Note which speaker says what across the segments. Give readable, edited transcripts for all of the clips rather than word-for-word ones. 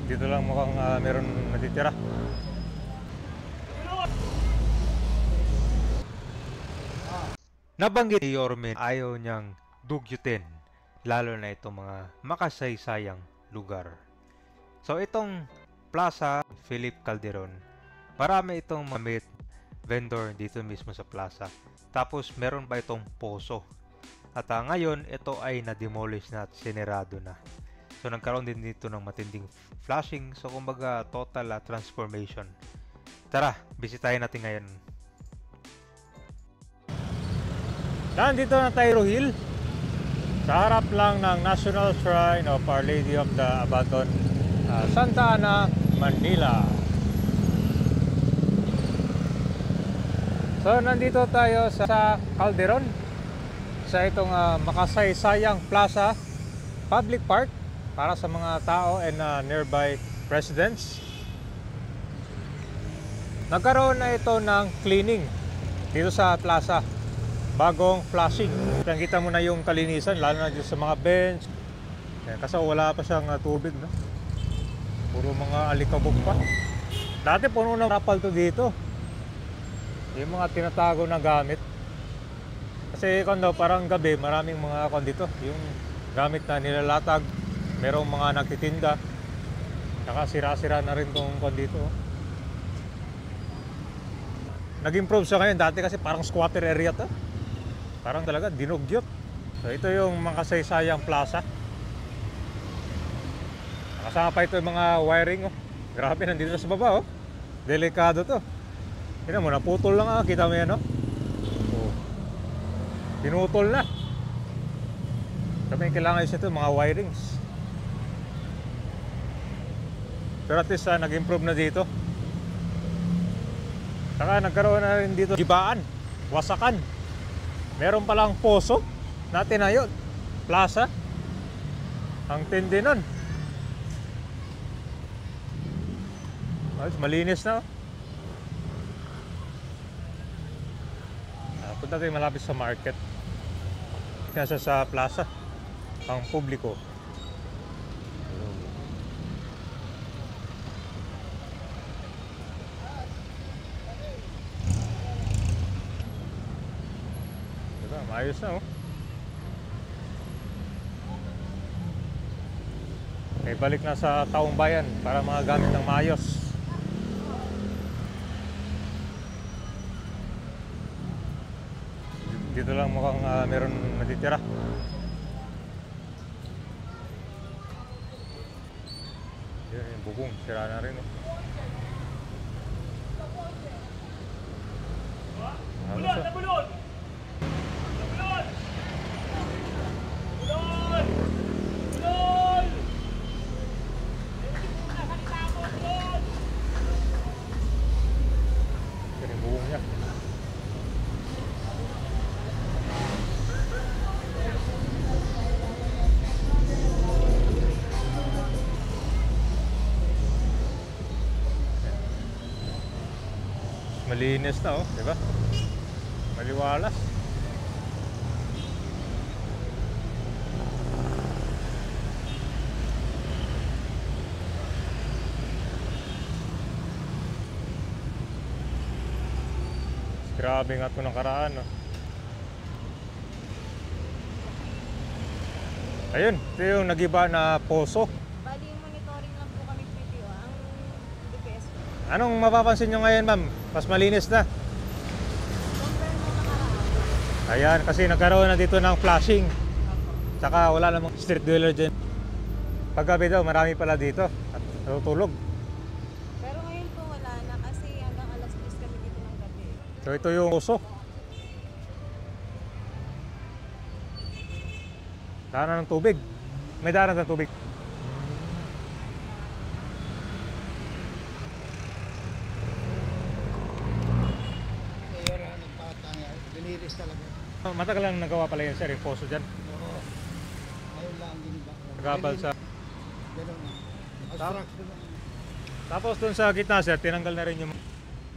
Speaker 1: Dito lang mukhang meron natitira. Nabanggit ni Yorme ayaw niyang dugyutin, lalo na itong mga makasaysayang lugar. So itong Plaza Philip Calderon, marami itong mga vendor dito mismo sa plaza. Tapos meron pa itong poso. At ngayon ito ay na-demolish na at sinerado na. So nagkaroon din dito ng matinding flashing. So kumbaga total transformation. Tara, bisitahin natin ngayon. Nandito na tayo Hill, sa harap lang ng National Shrine of Our Lady of the Abandoned, Santa Ana, Manila. So nandito tayo sa Calderon, sa itong makasaysayang plaza, public park para sa mga tao and nearby residents. Nagkaroon na ito ng cleaning dito sa plaza. Bagong flashing. Kita mo na yung kalinisan, lalo na dito sa mga bench. Kasi wala pa siyang tubig, no? Puro mga alikabok pa. Dati puno ng rapal to dito. Yung mga tinatago na gamit. Kasi kung parang gabi, maraming mga dito. Yung gamit na nilalatag. Merong mga nagtitinda. Saka sira-sira na rin tong dito. Nag-improve siya ngayon. Dati kasi parang squatter area to. Parang talaga dinugyot. So ito yung makasaysayang plaza. Nakasama pa ito yung mga wiring. Oh. Grabe, nandito na sa baba. Oh. Delikado to. Tignan mo, naputol lang. Kita mo yan. Oh. Oh. Pinutol na. Sabi kailangan isa ito, mga wirings. Pero at least nag-improve na dito. Saka nagkaroon na rin dito gibaan, wasakan. Meron palang poso natin na yun. Plaza. Ang tindi nun. Malinis na. Punta tayo malapit sa market. Nasa sa plaza. Ang publiko. Ayos na, oh. Okay, balik na sa taong bayan para mga gamit ng maayos. Dito lang mukhang meron natitira. Yun, yung bubong, sira na rin, oh. Bulon! Malinis na, oh, di ba? Maliwalas. Grabe nga ito ng karaan, no? Ayun, ito yung nagiba na poso.
Speaker 2: Bali, monitoring lang po kami PPO, ang DPS.
Speaker 1: Anong mapapansin nyo ngayon, ma'am? Mas malinis na.
Speaker 2: Compare mo nakaraan.
Speaker 1: Ayan, kasi nagkaroon na dito ng flashing. Saka wala namang street dweller dyan. Paggabi daw, marami pala dito at natutulog.
Speaker 2: Pero ngayon po wala na kasi hanggang alas 10 kami dito ng gabi.
Speaker 1: So ito yung poso. Daanan ng tubig. May daanan ng tubig.
Speaker 3: Biniris talaga.
Speaker 1: Matagal lang nagawa pala yan, sir, yung poso dyan.
Speaker 3: Oo. Ayun lang ang giniba.
Speaker 1: Nagabal sa...
Speaker 3: Ganun na. Construction lang.
Speaker 1: Tapos dun sa gitna, sir, tinanggal na rin yung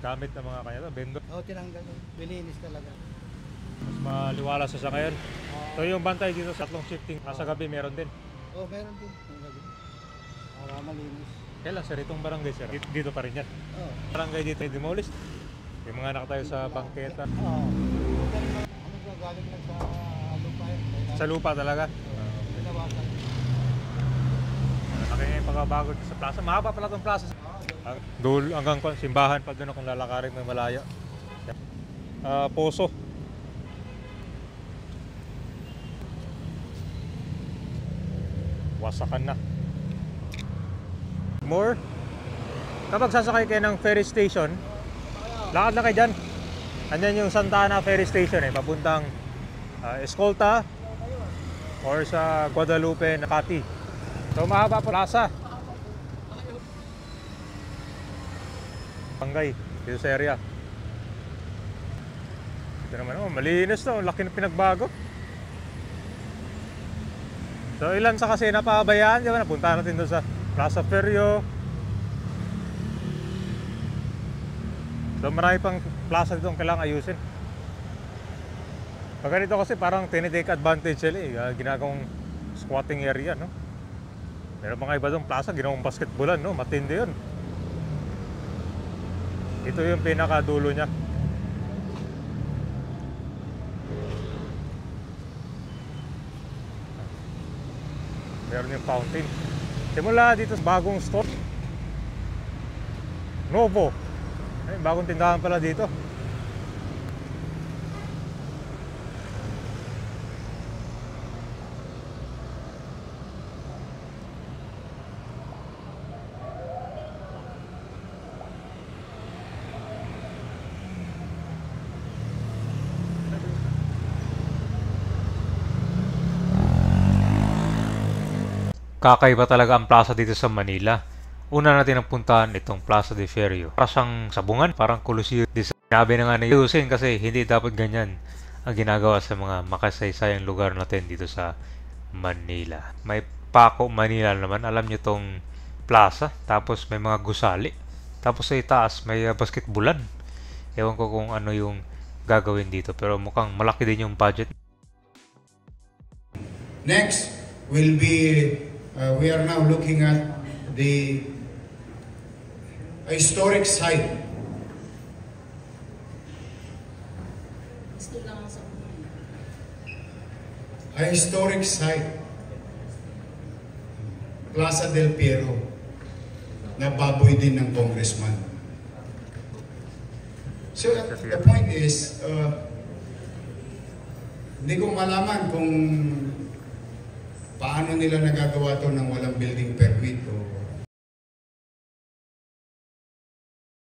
Speaker 1: gamit ng mga kanya. Vendor.
Speaker 3: Oo, tinanggal. Bininis talaga.
Speaker 1: Mas maliwala sa ngayon. So yung bantay dito sa tatlong shifting, sa gabi meron din.
Speaker 3: Oo, meron din. Para malinis.
Speaker 1: Kailan sir, itong barangay sir? Dito pa rin yan.
Speaker 3: Oo.
Speaker 1: Barangay dito ay demolished. Yung mga nakatayo sa bangketa.
Speaker 3: Oo. Ano ba, galing lang sa lupa yun.
Speaker 1: Sa lupa talaga.
Speaker 3: Pinawasan.
Speaker 1: Laki nga yung pagbabago sa plaza. Mahaba pala itong plaza. Doon hanggang simbahan pa doon kung lalakarin may malayo. Poso. Wasakan na. More. Kapag sasakay kayo ng ferry station, lakad na kayo dyan. Andyan yung Santa Ana Ferry Station papuntang Escolta or sa Guadalupe, Nakati. So mahaba po plaza. Bangay, dito sa area. Ito naman, malinis to. Laki na pinagbago. So ilan sa kasi napabayaan, di ba? Napunta natin doon sa Plaza Ferrio. So marami pang plaza dito ang kailangan ayusin. Pag ganito kasi parang tinitake advantage sila ginagawang squatting area, no? Meron mga iba doon plaza, ginawang basketballan, no? Matindi yun. Ito yung pinakadulo niya. Meron yung fountain. Simula dito sa bagong store. Novo. Ay, bagong tindahan pala dito. Kakaiba talaga ang plaza dito sa Manila. Una natin ang puntahan itong Plaza de Ferrio. Para siyang sabungan, parang Coliseo. Sinabi na nga na ayusin kasi hindi dapat ganyan ang ginagawa sa mga makasaysayang lugar natin dito sa Manila. May Paco, Manila naman. Alam nyo tong plaza. Tapos may mga gusali. Tapos sa itaas may basketballan. Ewan ko kung ano yung gagawin dito. Pero mukhang malaki din yung budget.
Speaker 4: Next will be, we are now looking at the historic site. A historic site, Plaza del Piero, na baboy din ng congressman. So the point is, hindi ko malaman kung paano nila nagagawa to ng walang building permit o